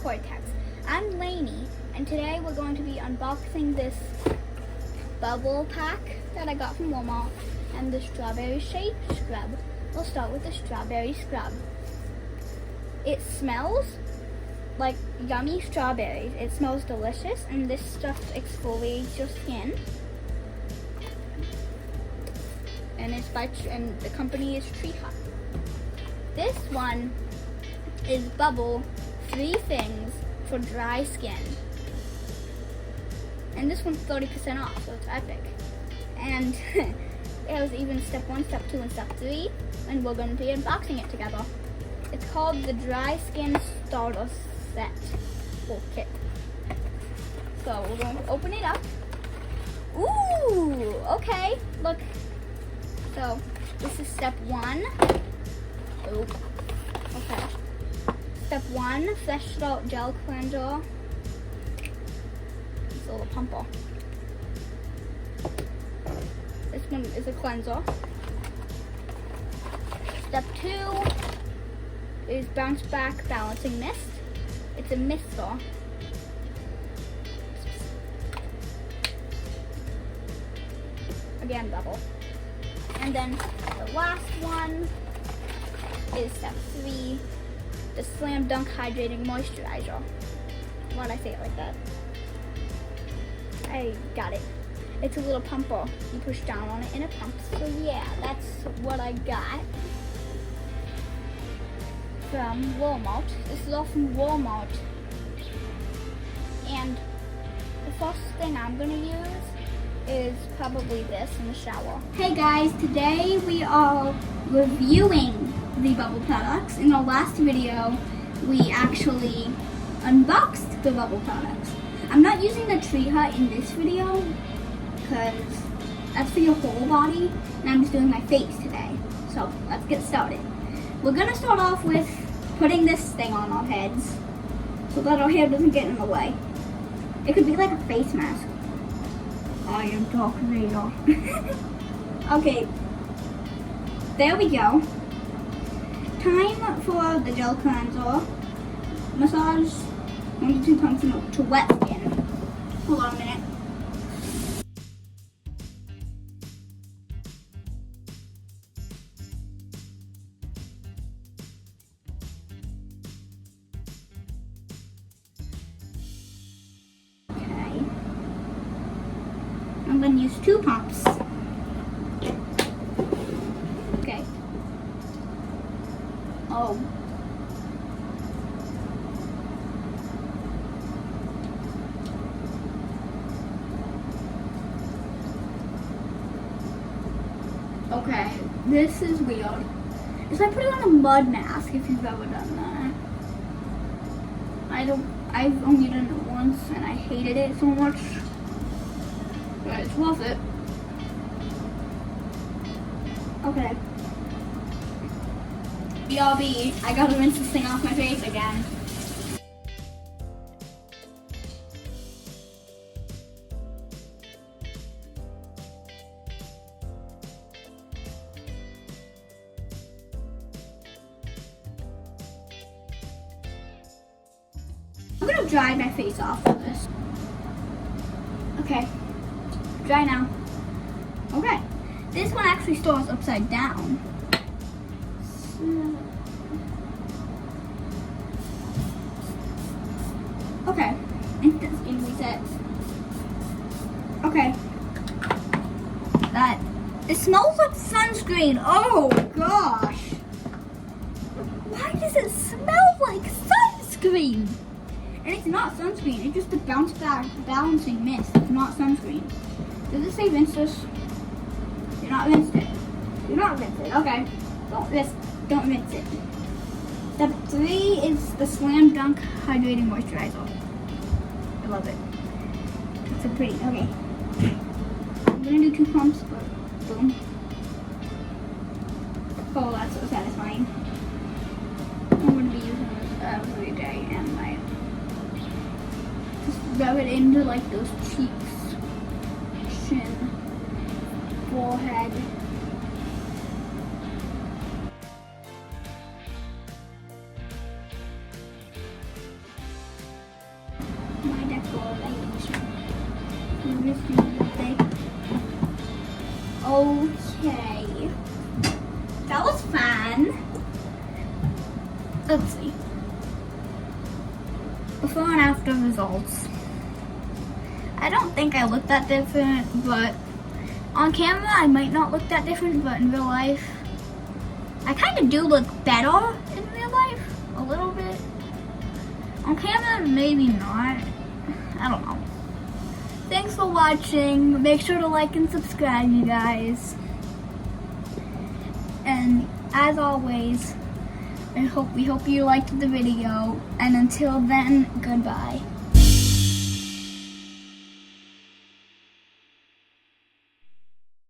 Cortex. I'm Lainey, and today we're going to be unboxing this bubble pack that I got from Walmart and the strawberry shake scrub. We'll start with the strawberry scrub. It smells like yummy strawberries. It smells delicious, and this stuff exfoliates your skin. And and the company is HIIII. This one is bubble 3 things for dry skin. And this one's 30% off, so it's epic. And it was even step 1, step 2, and step 3, and we're going to be unboxing it together. It's called the Dry Skin Starter Set or Kit. So we're going to open it up. Ooh, okay, look. So this is step 1. Oh, okay. Step 1, Fresh Start Gel Cleanser. It's a little pumper. This one is a cleanser. Step 2 is Bounce Back Balancing Mist. It's a mister. Again, bubble. And then the last one is step 3, the Slam Dunk Hydrating Moisturizer. Why'd I say it like that? I got it. It's a little pumper. You push down on it and it pumps. So yeah, that's what I got from Walmart. This is all from Walmart. And the first thing I'm gonna use is probably this in the shower. Hey guys, today we are reviewing the bubble products. In our last video, we actually unboxed the bubble products. I'm not using the HIIII in this video because that's for your whole body, and I'm just doing my face today. So let's get started. We're gonna start off with putting this thing on our heads so that our hair doesn't get in the way. It could be like a face mask. I am Darth Vader. Okay, there we go. Time for the gel cleanser. Massage 1 to 2 times to wet skin. Hold on a minute. I'm going to use 2 pumps. Okay. Oh. Okay, this is weird. It's like putting on a mud mask if you've ever done that. I've only done it once and I hated it so much. But it's worth it. Okay. BRB, I gotta rinse this thing off my face again. I'm gonna dry my face off with this. Okay. Dry now. Okay. This one actually stores upside down. Okay. Instant skin reset. Okay. It smells like sunscreen. Oh gosh. Why does it smell like sunscreen? And it's not sunscreen. It's just a bounce back balancing mist. It's not sunscreen. Does it say rinse this? Do not rinse it. Do not rinse it. Okay. Don't rinse it. Step 3 is the Slam Dunk Hydrating Moisturizer. I love it. It's so pretty. Okay. I'm gonna do 2 pumps, but boom. Oh, that's so satisfying. I'm gonna be using this every day and night. Just rub it into like those cheeks, chin, forehead. Okay. That was fun. Let's see. Before and after results. I don't think I look that different, but on camera I might not look that different, but in real life, I kind of do look better in real life, a little bit. On camera, maybe not. I don't know. Thanks for watching. Make sure to like and subscribe, you guys. And as always, we hope you liked the video. And until then, goodbye.